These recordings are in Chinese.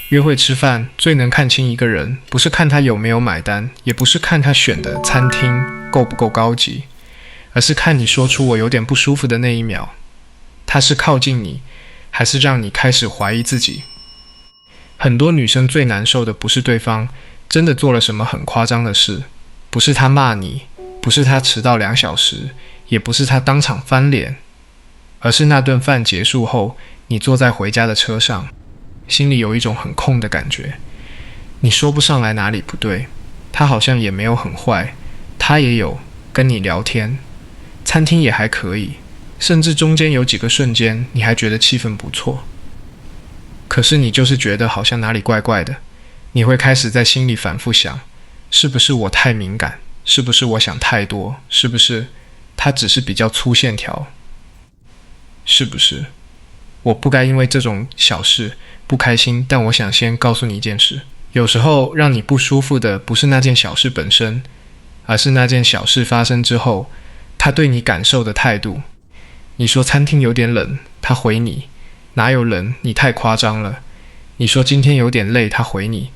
约会吃饭最能看清一个人，不是看他有没有买单，也不是看他选的餐厅够不够高级，而是看你说出我有点不舒服的那一秒，他是靠近你，还是让你开始怀疑自己。很多女生最难受的不是对方真的做了什么很夸张的事，不是他骂你，不是他迟到2小时，也不是他当场翻脸，而是那顿饭结束后，你坐在回家的车上，心里有一种很空的感觉。你说不上来哪里不对，他好像也没有很坏，他也有跟你聊天，餐厅也还可以，甚至中间有几个瞬间你还觉得气氛不错。可是你就是觉得好像哪里怪怪的，你会开始在心里反复想，是不是我太敏感，是不是我想太多，是不是他只是比较粗线条，是不是我不该因为这种小事不开心。但我想先告诉你一件事，有时候让你不舒服的不是那件小事本身，而是那件小事发生之后他对你感受的态度。你说餐厅有点冷，他回你哪有冷，你太夸张了。你说今天有点累，他回你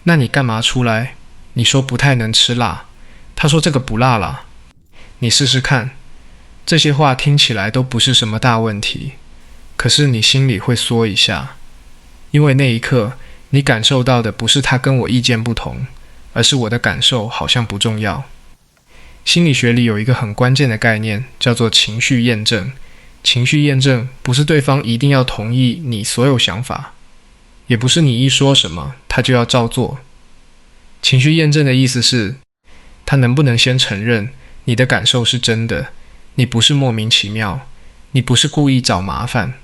那你干嘛出来。你说不太能吃辣，他说这个不辣啦。你试试看，这些话听起来都不是什么大问题，可是你心里会缩一下，因为那一刻你感受到的不是他跟我意见不同，而是我的感受好像不重要。心理学里有一个很关键的概念，叫做情绪验证。情绪验证不是对方一定要同意你所有想法，也不是你一说什么他就要照做。情绪验证的意思是，他能不能先承认你的感受是真的，你不是莫名其妙，你不是故意找麻烦。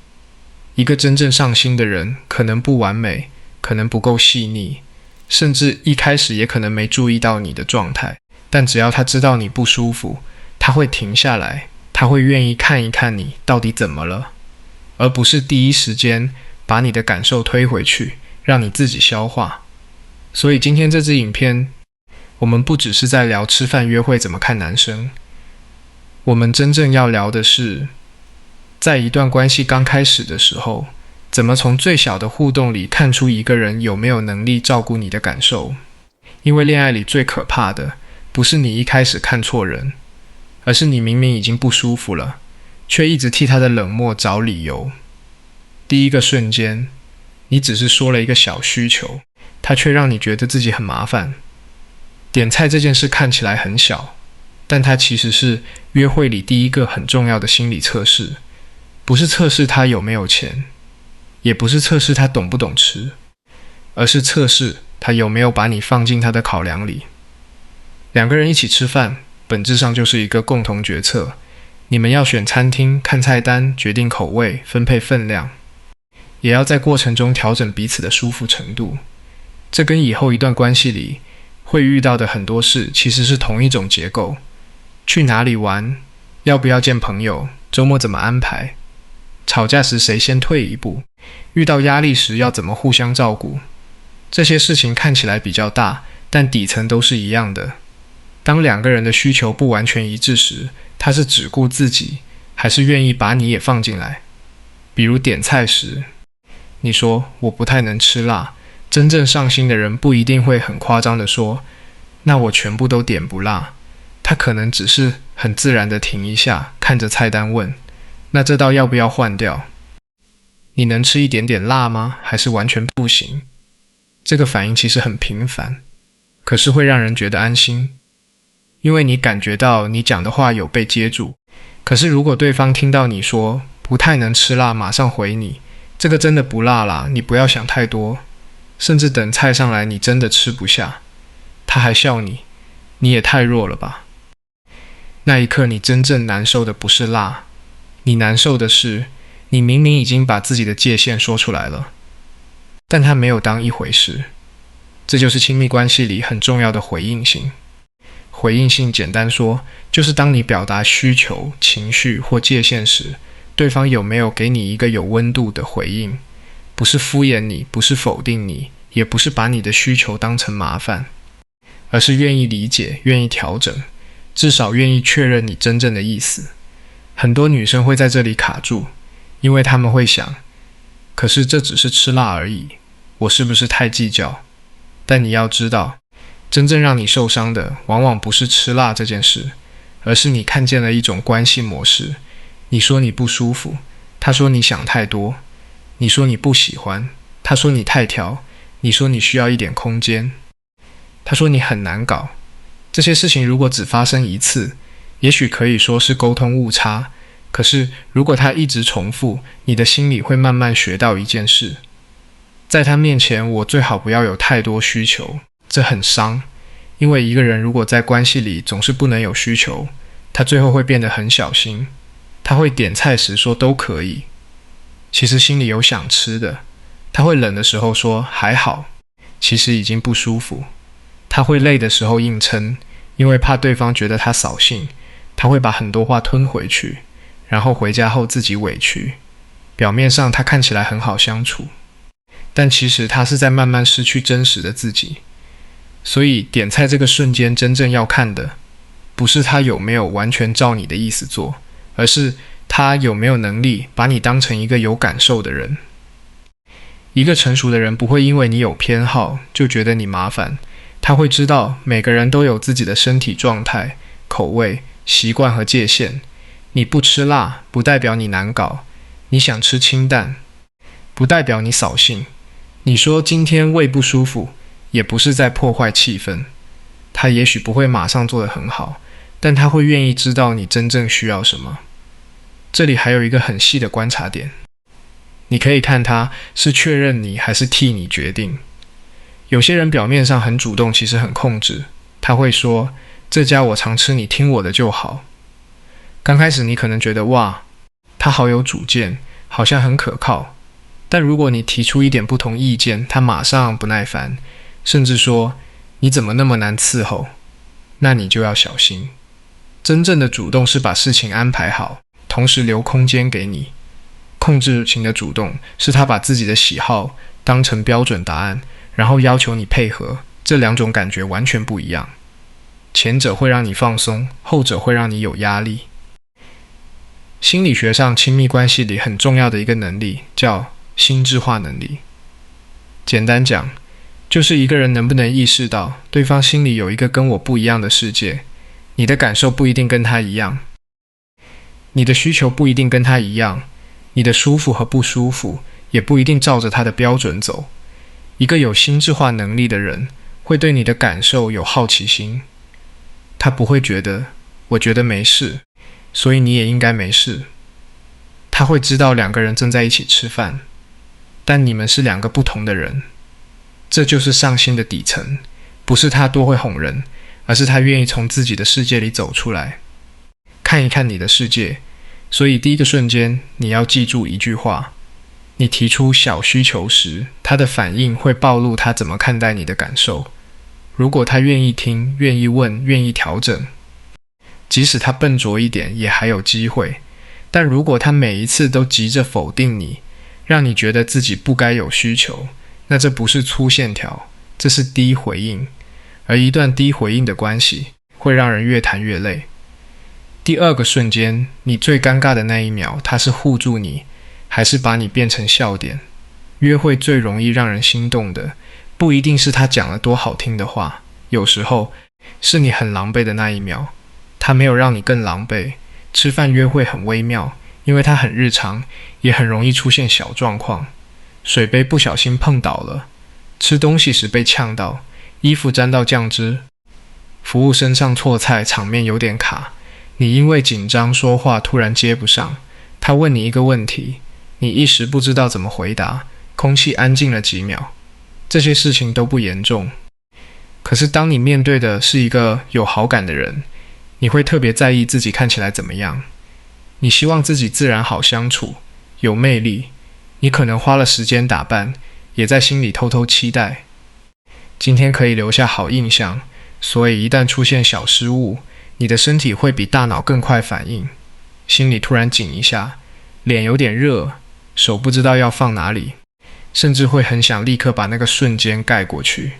一个真正上心的人可能不完美，可能不够细腻，甚至一开始也可能没注意到你的状态，但只要他知道你不舒服，他会停下来，他会愿意看一看你到底怎么了，而不是第一时间把你的感受推回去，让你自己消化。所以今天这支影片，我们不只是在聊吃饭约会怎么看男生，我们真正要聊的是，在一段关系刚开始的时候，怎么从最小的互动里看出一个人有没有能力照顾你的感受。因为恋爱里最可怕的不是你一开始看错人，而是你明明已经不舒服了，却一直替他的冷漠找理由。第一个瞬间，你只是说了一个小需求，他却让你觉得自己很麻烦。点菜这件事看起来很小，但它其实是约会里第一个很重要的心理测试。不是测试他有没有钱，也不是测试他懂不懂吃，而是测试他有没有把你放进他的考量里。两个人一起吃饭，本质上就是一个共同决策。你们要选餐厅，看菜单，决定口味，分配分量，也要在过程中调整彼此的舒服程度。这跟以后一段关系里会遇到的很多事其实是同一种结构。去哪里玩，要不要见朋友，周末怎么安排，吵架时谁先退一步，遇到压力时要怎么互相照顾。这些事情看起来比较大，但底层都是一样的。当两个人的需求不完全一致时，他是只顾自己，还是愿意把你也放进来。比如点菜时，你说我不太能吃辣，真正上心的人不一定会很夸张的说那我全部都点不辣，他可能只是很自然的停一下，看着菜单问那这道要不要换掉，你能吃一点点辣吗？还是完全不行？这个反应其实很平凡，可是会让人觉得安心，因为你感觉到你讲的话有被接住。可是如果对方听到你说不太能吃辣，马上回你这个真的不辣啦，你不要想太多，甚至等菜上来你真的吃不下，他还笑你，你也太弱了吧。那一刻你真正难受的不是辣，你难受的是你明明已经把自己的界限说出来了，但他没有当一回事。这就是亲密关系里很重要的回应性。回应性简单说，就是当你表达需求、情绪或界限时，对方有没有给你一个有温度的回应，不是敷衍你，不是否定你，也不是把你的需求当成麻烦，而是愿意理解，愿意调整，至少愿意确认你真正的意思。很多女生会在这里卡住，因为她们会想，可是这只是吃辣而已，我是不是太计较？但你要知道，真正让你受伤的往往不是吃辣这件事，而是你看见了一种关系模式。你说你不舒服，他说你想太多；你说你不喜欢，他说你太挑；你说你需要一点空间，他说你很难搞。这些事情如果只发生一次，也许可以说是沟通误差，可是如果他一直重复，你的心里会慢慢学到一件事：在他面前我最好不要有太多需求，这很伤。因为一个人如果在关系里总是不能有需求，他最后会变得很小心。他会点菜时说都可以，其实心里有想吃的。他会冷的时候说还好，其实已经不舒服。他会累的时候硬撑，因为怕对方觉得他扫兴。他会把很多话吞回去，然后回家后自己委屈。表面上他看起来很好相处，但其实他是在慢慢失去真实的自己。所以点菜这个瞬间真正要看的，不是他有没有完全照你的意思做，而是他有没有能力把你当成一个有感受的人。一个成熟的人不会因为你有偏好就觉得你麻烦，他会知道每个人都有自己的身体状态、口味、习惯和界限。你不吃辣不代表你难搞，你想吃清淡不代表你扫兴。你说今天胃不舒服，也不是在破坏气氛。他也许不会马上做得很好，但他会愿意知道你真正需要什么。这里还有一个很细的观察点，你可以看他是确认你还是替你决定。有些人表面上很主动，其实很控制。他会说这家我常吃，你听我的就好。刚开始你可能觉得哇，他好有主见，好像很可靠。但如果你提出一点不同意见，他马上不耐烦，甚至说你怎么那么难伺候，那你就要小心。真正的主动是把事情安排好，同时留空间给你。控制型的主动是他把自己的喜好当成标准答案，然后要求你配合。这两种感觉完全不一样，前者会让你放松，后者会让你有压力。心理学上亲密关系里很重要的一个能力叫心智化能力。简单讲，就是一个人能不能意识到对方心里有一个跟我不一样的世界。你的感受不一定跟他一样，你的需求不一定跟他一样，你的舒服和不舒服也不一定照着他的标准走。一个有心智化能力的人会对你的感受有好奇心，他不会觉得我觉得没事，所以你也应该没事。他会知道两个人正在一起吃饭，但你们是两个不同的人。这就是上心的底层，不是他多会哄人，而是他愿意从自己的世界里走出来，看一看你的世界。所以第一个瞬间你要记住一句话，你提出小需求时，他的反应会暴露他怎么看待你的感受。如果他愿意听，愿意问，愿意调整，即使他笨拙一点也还有机会。但如果他每一次都急着否定你，让你觉得自己不该有需求，那这不是粗线条，这是低回应。而一段低回应的关系会让人越谈越累。第二个瞬间，你最尴尬的那一秒，他是护住你，还是把你变成笑点？约会最容易让人心动的，不一定是他讲了多好听的话，有时候是你很狼狈的那一秒。他没有让你更狼狈。吃饭约会很微妙，因为它很日常，也很容易出现小状况。水杯不小心碰倒了，吃东西时被呛到，衣服沾到酱汁，服务生上错菜，场面有点卡，你因为紧张说话突然接不上，他问你一个问题，你一时不知道怎么回答，空气安静了几秒。这些事情都不严重，可是当你面对的是一个有好感的人，你会特别在意自己看起来怎么样。你希望自己自然好相处，有魅力，你可能花了时间打扮，也在心里偷偷期待今天可以留下好印象。所以一旦出现小失误，你的身体会比大脑更快反应，心里突然紧一下，脸有点热，手不知道要放哪里，甚至会很想立刻把那个瞬间盖过去。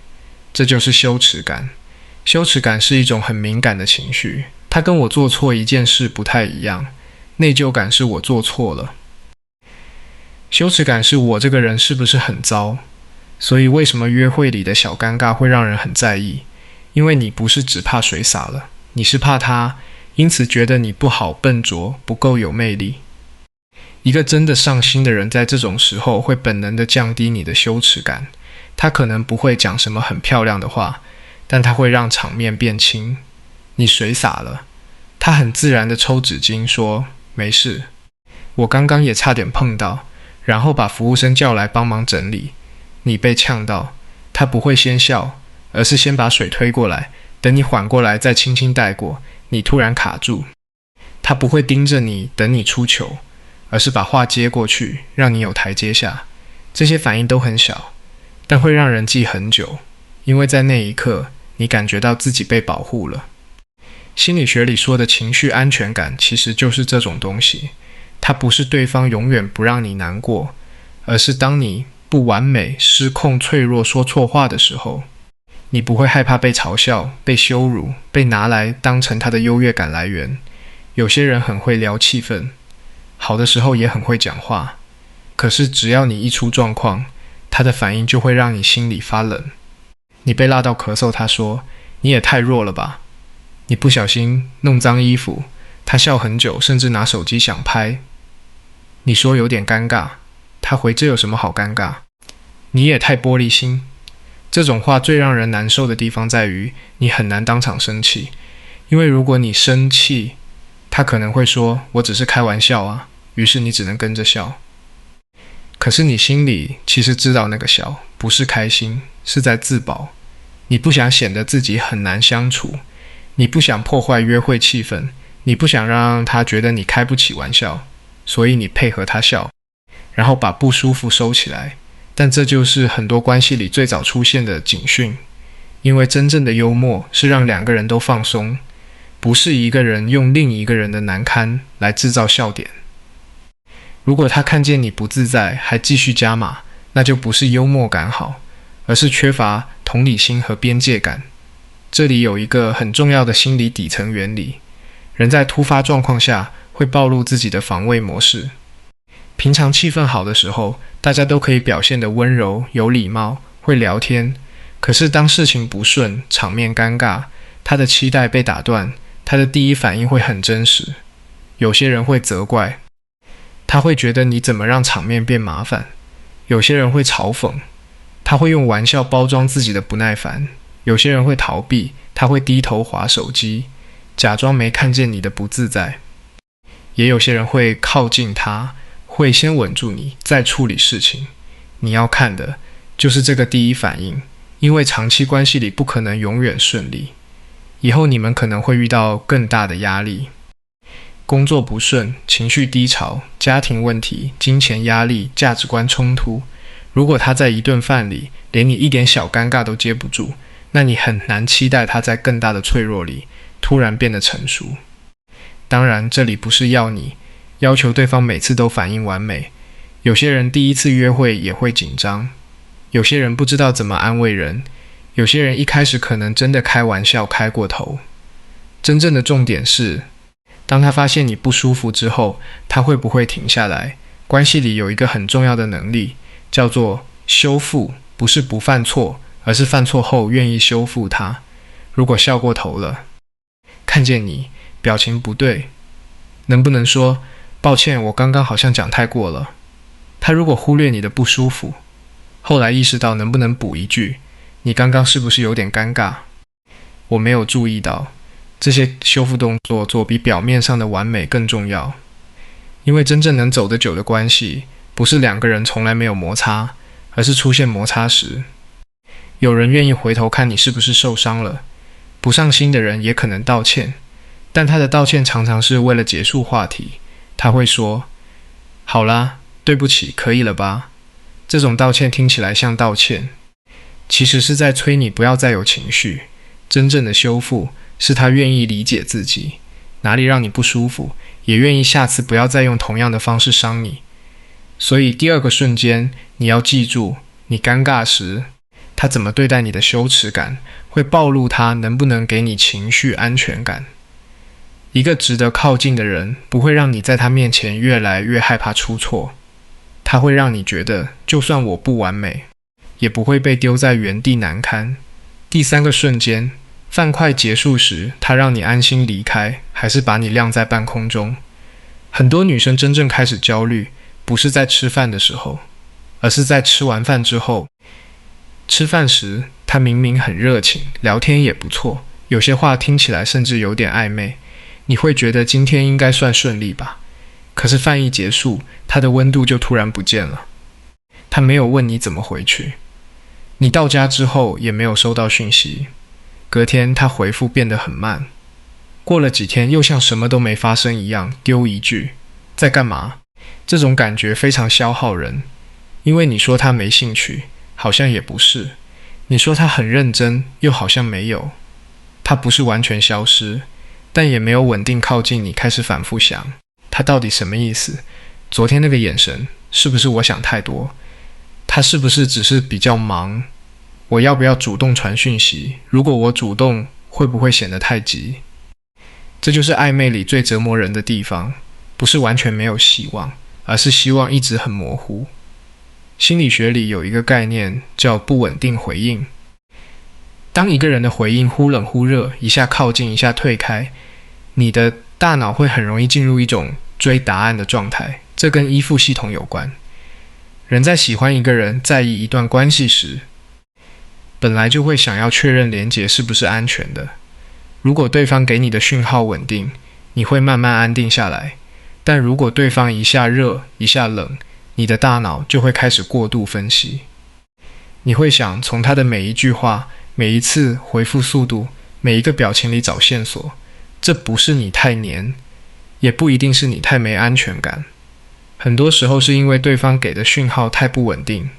这就是羞耻感。羞耻感是一种很敏感的情绪，它跟我做错一件事不太一样。内疚感是我做错了，羞耻感是我这个人是不是很糟。所以为什么约会里的小尴尬会让人很在意？因为你不是只怕水洒了，你是怕他，因此觉得你不好笨拙，不够有魅力。一个真的上心的人在这种时候会本能地降低你的羞耻感，他可能不会讲什么很漂亮的话，但他会让场面变轻。你水洒了，他很自然地抽纸巾说没事，我刚刚也差点碰到，然后把服务生叫来帮忙整理。你被呛到，他不会先笑，而是先把水推过来，等你缓过来再轻轻带过，你突然卡住。他不会盯着你等你出糗，而是把话接过去，让你有台阶下。这些反应都很小，但会让人记很久，因为在那一刻，你感觉到自己被保护了。心理学里说的情绪安全感其实就是这种东西，它不是对方永远不让你难过，而是当你不完美、失控、脆弱、说错话的时候，你不会害怕被嘲笑、被羞辱、被拿来当成他的优越感来源。有些人很会撩气氛，好的时候也很会讲话，可是只要你一出状况，他的反应就会让你心里发冷。你被辣到咳嗽，他说你也太弱了吧。你不小心弄脏衣服，他笑很久，甚至拿手机想拍。你说有点尴尬，他回这有什么好尴尬？你也太玻璃心。这种话最让人难受的地方在于，你很难当场生气，因为如果你生气，他可能会说我只是开玩笑啊，于是你只能跟着笑。可是你心里其实知道那个笑不是开心，是在自保。你不想显得自己很难相处，你不想破坏约会气氛，你不想让他觉得你开不起玩笑，所以你配合他笑，然后把不舒服收起来。但这就是很多关系里最早出现的警讯，因为真正的幽默是让两个人都放松，不是一个人用另一个人的难堪来制造笑点。如果他看见你不自在还继续加码，那就不是幽默感好，而是缺乏同理心和边界感。这里有一个很重要的心理底层原理，人在突发状况下会暴露自己的防卫模式。平常气氛好的时候，大家都可以表现得温柔、有礼貌、会聊天，可是当事情不顺，场面尴尬，他的期待被打断，他的第一反应会很真实。有些人会责怪，他会觉得你怎么让场面变麻烦；有些人会嘲讽，他会用玩笑包装自己的不耐烦；有些人会逃避，他会低头滑手机，假装没看见你的不自在。也有些人会靠近他，会先稳住你，再处理事情。你要看的就是这个第一反应，因为长期关系里不可能永远顺利，以后你们可能会遇到更大的压力。工作不顺，情绪低潮，家庭问题，金钱压力，价值观冲突。如果他在一顿饭里连你一点小尴尬都接不住，那你很难期待他在更大的脆弱里突然变得成熟。当然，这里不是要求对方每次都反应完美。有些人第一次约会也会紧张，有些人不知道怎么安慰人，有些人一开始可能真的开玩笑开过头。真正的重点是，当他发现你不舒服之后，他会不会停下来？关系里有一个很重要的能力，叫做修复，不是不犯错，而是犯错后愿意修复它。如果笑过头了，看见你表情不对，能不能说抱歉，我刚刚好像讲太过了？他如果忽略你的不舒服，后来意识到，能不能补一句，你刚刚是不是有点尴尬？我没有注意到。这些修复动作做比表面上的完美更重要，因为真正能走得久的关系，不是两个人从来没有摩擦，而是出现摩擦时，有人愿意回头看你是不是受伤了。不上心的人也可能道歉，但他的道歉常常是为了结束话题。他会说，好啦，对不起，可以了吧？这种道歉听起来像道歉，其实是在催你不要再有情绪。真正的修复是他愿意理解自己，哪里让你不舒服，也愿意下次不要再用同样的方式伤你。所以第二个瞬间，你要记住，你尴尬时，他怎么对待你的羞耻感，会暴露他能不能给你情绪安全感。一个值得靠近的人，不会让你在他面前越来越害怕出错，他会让你觉得，就算我不完美，也不会被丢在原地难堪。第三个瞬间，饭快结束时，他让你安心离开，还是把你晾在半空中？很多女生真正开始焦虑，不是在吃饭的时候，而是在吃完饭之后。吃饭时，他明明很热情，聊天也不错，有些话听起来甚至有点暧昧，你会觉得今天应该算顺利吧？可是饭一结束，他的温度就突然不见了。他没有问你怎么回去，你到家之后也没有收到讯息。隔天他回复变得很慢，过了几天又像什么都没发生一样，丢一句在干嘛？这种感觉非常消耗人，因为你说他没兴趣，好像也不是；你说他很认真，又好像没有。他不是完全消失，但也没有稳定靠近你，开始反复想他到底什么意思？昨天那个眼神，是不是我想太多？他是不是只是比较忙？我要不要主动传讯息？如果我主动，会不会显得太急？这就是暧昧里最折磨人的地方，不是完全没有希望，而是希望一直很模糊。心理学里有一个概念叫不稳定回应。当一个人的回应忽冷忽热，一下靠近，一下退开，你的大脑会很容易进入一种追答案的状态，这跟依附系统有关。人在喜欢一个人，在意一段关系时，本来就会想要确认连结是不是安全的。如果对方给你的讯号稳定，你会慢慢安定下来。但如果对方一下热，一下冷，你的大脑就会开始过度分析。你会想从他的每一句话、每一次回复速度、每一个表情里找线索。这不是你太黏，也不一定是你太没安全感。很多时候是因为对方给的讯号太不稳定，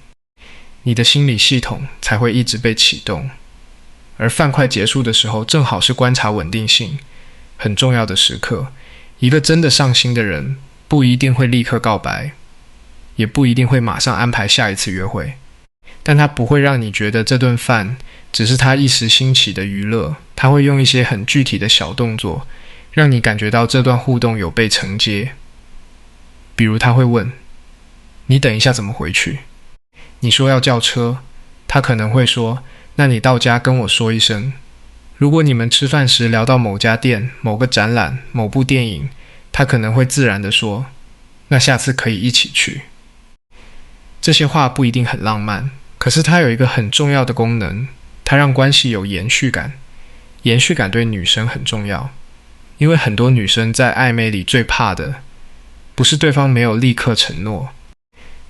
你的心理系统才会一直被启动。而饭快结束的时候，正好是观察稳定性很重要的时刻。一个真的上心的人，不一定会立刻告白，也不一定会马上安排下一次约会，但他不会让你觉得这顿饭只是他一时兴起的娱乐，他会用一些很具体的小动作，让你感觉到这段互动有被承接。比如他会问，你等一下怎么回去？你说要叫车，他可能会说，那你到家跟我说一声。如果你们吃饭时聊到某家店、某个展览、某部电影，他可能会自然地说，那下次可以一起去。这些话不一定很浪漫，可是它有一个很重要的功能，它让关系有延续感。延续感对女生很重要，因为很多女生在暧昧里最怕的，不是对方没有立刻承诺，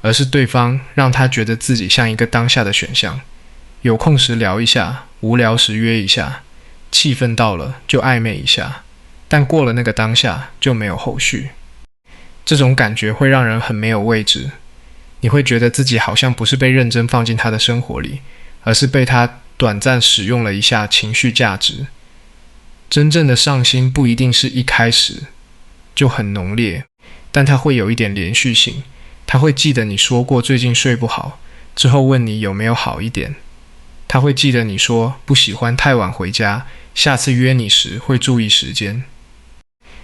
而是对方让她觉得自己像一个当下的选项，有空时聊一下，无聊时约一下，气氛到了就暧昧一下，但过了那个当下就没有后续。这种感觉会让人很没有位置，你会觉得自己好像不是被认真放进他的生活里，而是被他短暂使用了一下情绪价值。真正的上心不一定是一开始就很浓烈，但它会有一点连续性。他会记得你说过最近睡不好，之后问你有没有好一点。他会记得你说不喜欢太晚回家，下次约你时会注意时间。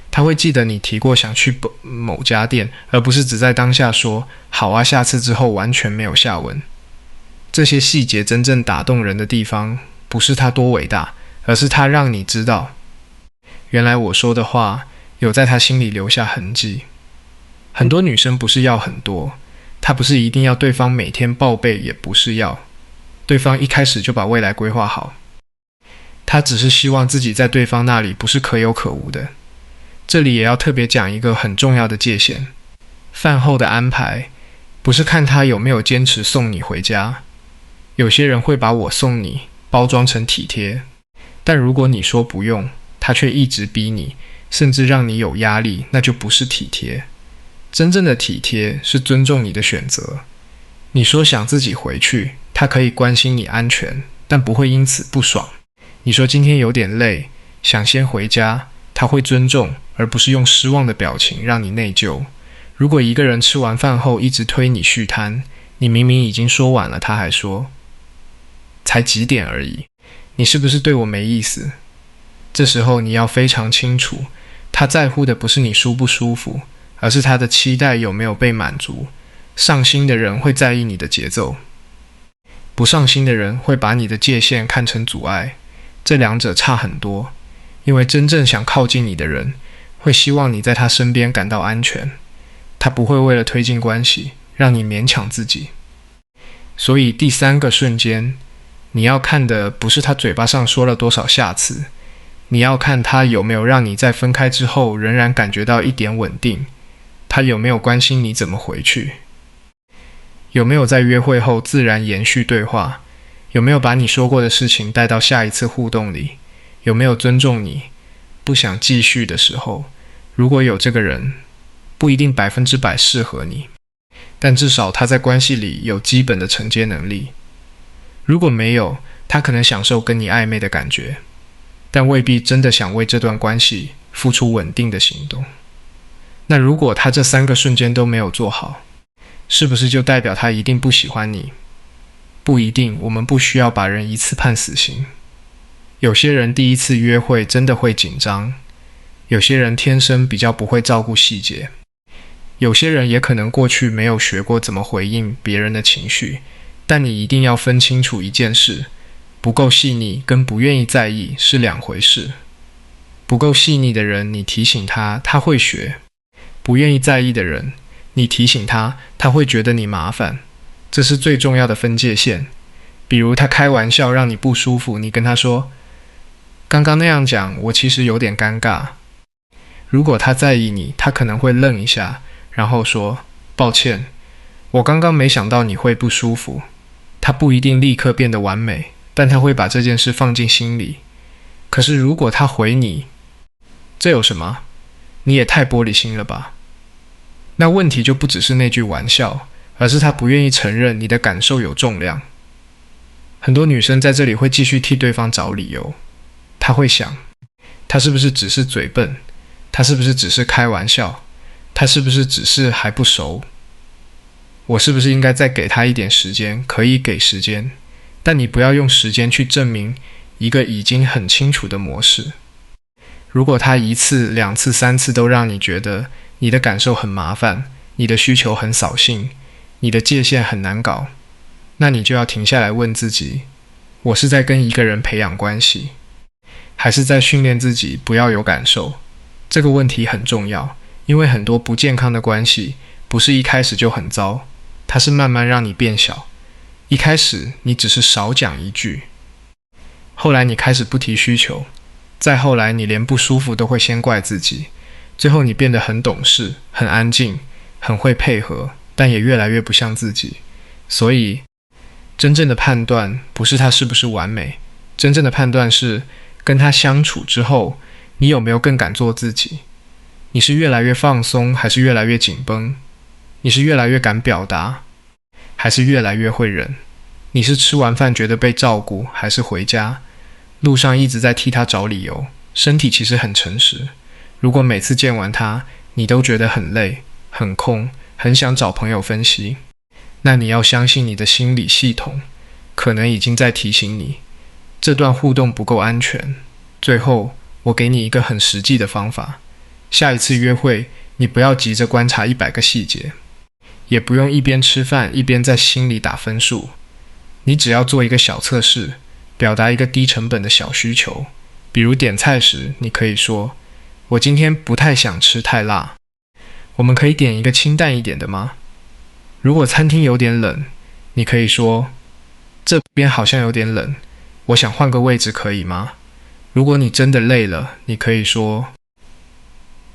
他会记得你提过想去某家店，而不是只在当下说好啊下次之后完全没有下文。这些细节真正打动人的地方，不是他多伟大，而是他让你知道，原来我说的话有在他心里留下痕迹。很多女生不是要很多，她不是一定要对方每天报备，也不是要对方一开始就把未来规划好，她只是希望自己在对方那里不是可有可无的。这里也要特别讲一个很重要的界限，饭后的安排不是看他有没有坚持送你回家。有些人会把我送你包装成体贴，但如果你说不用，他却一直逼你，甚至让你有压力，那就不是体贴。真正的体贴是尊重你的选择。你说想自己回去，他可以关心你安全，但不会因此不爽。你说今天有点累，想先回家，他会尊重，而不是用失望的表情让你内疚。如果一个人吃完饭后一直推你续摊，你明明已经说完了，他还说才几点而已，你是不是对我没意思？这时候你要非常清楚，他在乎的不是你舒不舒服，而是他的期待有没有被满足。上心的人会在意你的节奏，不上心的人会把你的界限看成阻碍，这两者差很多。因为真正想靠近你的人，会希望你在他身边感到安全，他不会为了推进关系，让你勉强自己。所以第三个瞬间，你要看的不是他嘴巴上说了多少下次，你要看他有没有让你在分开之后仍然感觉到一点稳定，他有没有关心你怎么回去，有没有在约会后自然延续对话，有没有把你说过的事情带到下一次互动里，有没有尊重你，不想继续的时候，如果有这个人，不一定100%适合你，但至少他在关系里有基本的承接能力。如果没有，他可能享受跟你暧昧的感觉，但未必真的想为这段关系付出稳定的行动。那如果他这3个瞬间都没有做好，是不是就代表他一定不喜欢你？不一定，我们不需要把人一次判死刑。有些人第一次约会真的会紧张，有些人天生比较不会照顾细节，有些人也可能过去没有学过怎么回应别人的情绪，但你一定要分清楚一件事，不够细腻跟不愿意在意是两回事。不够细腻的人，你提醒他，他会学；不愿意在意的人，你提醒他，他会觉得你麻烦。这是最重要的分界线。比如他开玩笑让你不舒服，你跟他说，刚刚那样讲，我其实有点尴尬。如果他在意你，他可能会愣一下，然后说，抱歉，我刚刚没想到你会不舒服。他不一定立刻变得完美，但他会把这件事放进心里。可是如果他回你，这有什么？你也太玻璃心了吧？那问题就不只是那句玩笑，而是他不愿意承认你的感受有重量。很多女生在这里会继续替对方找理由，她会想，他是不是只是嘴笨？他是不是只是开玩笑？他是不是只是还不熟？我是不是应该再给他一点时间？可以给时间，但你不要用时间去证明一个已经很清楚的模式。如果他1次、2次、3次都让你觉得你的感受很麻烦，你的需求很扫兴，你的界限很难搞，那你就要停下来问自己，我是在跟一个人培养关系，还是在训练自己不要有感受？这个问题很重要，因为很多不健康的关系不是一开始就很糟，它是慢慢让你变小。一开始你只是少讲一句，后来你开始不提需求，再后来你连不舒服都会先怪自己，最后你变得很懂事，很安静，很会配合，但也越来越不像自己。所以真正的判断不是他是不是完美，真正的判断是跟他相处之后，你有没有更敢做自己？你是越来越放松，还是越来越紧绷？你是越来越敢表达，还是越来越会忍？你是吃完饭觉得被照顾，还是回家路上一直在替他找理由？身体其实很诚实，如果每次见完他，你都觉得很累、很空，很想找朋友分析，那你要相信你的心理系统可能已经在提醒你，这段互动不够安全。最后，我给你一个很实际的方法，下一次约会，你不要急着观察100个细节，也不用一边吃饭一边在心里打分数，你只要做一个小测试，表达一个低成本的小需求。比如点菜时，你可以说，我今天不太想吃太辣，我们可以点一个清淡一点的吗？如果餐厅有点冷，你可以说，这边好像有点冷，我想换个位置可以吗？如果你真的累了，你可以说，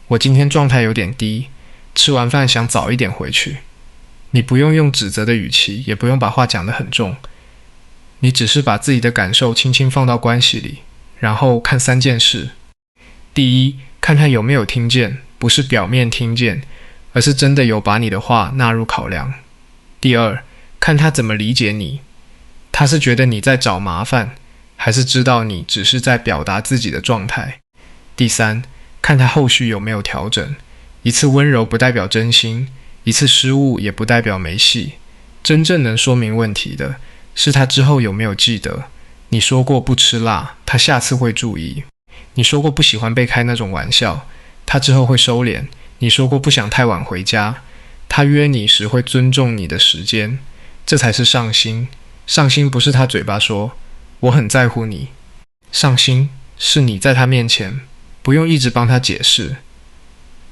我今天状态有点低，吃完饭想早一点回去。你不用用指责的语气，也不用把话讲得很重，你只是把自己的感受轻轻放到关系里，然后看3件事。第一，看他有没有听见，不是表面听见，而是真的有把你的话纳入考量。第二，看他怎么理解你，他是觉得你在找麻烦，还是知道你只是在表达自己的状态。第三，看他后续有没有调整，一次温柔不代表真心，一次失误也不代表没戏。真正能说明问题的是他之后有没有记得你说过不吃辣，他下次会注意；你说过不喜欢被开那种玩笑，他之后会收敛；你说过不想太晚回家，他约你时会尊重你的时间。这才是上心，上心不是他嘴巴说我很在乎你，上心是你在他面前不用一直帮他解释。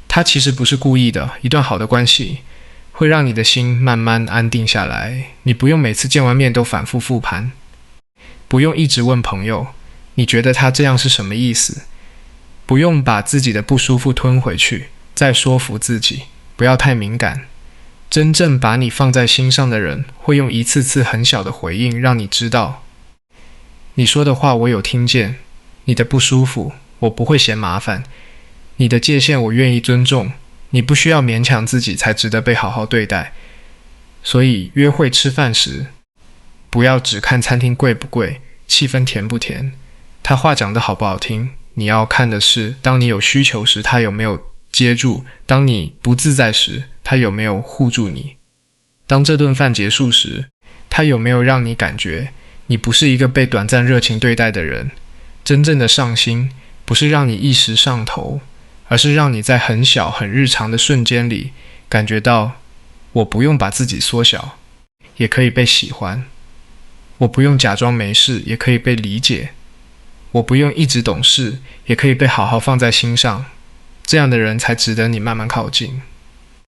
他其实不是故意的，一段好的关系会让你的心慢慢安定下来，你不用每次见完面都反复复盘，不用一直问朋友你觉得他这样是什么意思，不用把自己的不舒服吞回去再说服自己，不要太敏感。真正把你放在心上的人会用一次次很小的回应让你知道，你说的话我有听见，你的不舒服我不会嫌麻烦，你的界限我愿意尊重，你不需要勉强自己才值得被好好对待。所以约会吃饭时不要只看餐厅贵不贵，气氛甜不甜，他话讲得好不好听，你要看的是当你有需求时他有没有接住，当你不自在时他有没有护住你，当这顿饭结束时他有没有让你感觉你不是一个被短暂热情对待的人。真正的上心不是让你一时上头，而是让你在很小很日常的瞬间里感觉到我不用把自己缩小也可以被喜欢，我不用假装没事也可以被理解，我不用一直懂事也可以被好好放在心上，这样的人才值得你慢慢靠近。